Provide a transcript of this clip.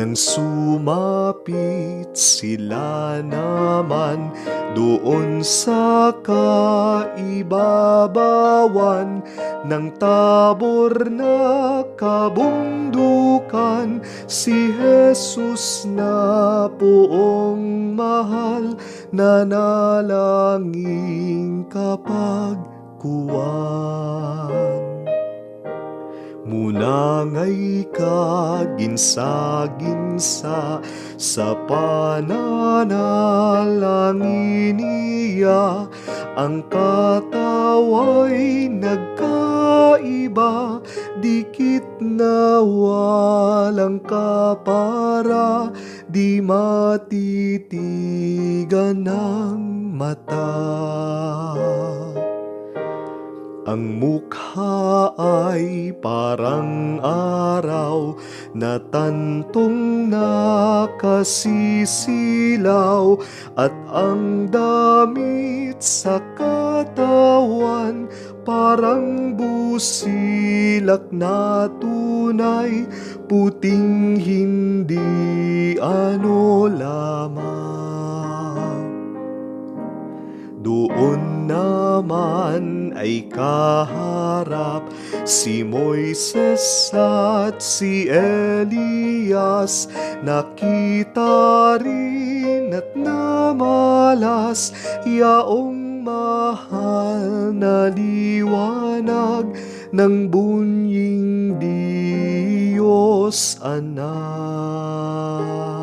Nang sumapit sila naman doon sa kaibabawan ng Tabor na kabundukan, si Jesus na poong mahal, nanalangin kapagkuwan. Munangay kaginsa-ginsa sa pananalangin niya, ang katawa'y nagkaiba, dikit na walang kapara, di matitigan ng mata. Ang mukha ay parang araw na tantong nakasisilaw, at ang damit sa katawan parang busilak na tunay, puting hindi ano lamang. Doon naman ay kaharap si Moises at si Elias, nakita rin at namalas yaong mahal na liwanag ng bunying Diyos Anak.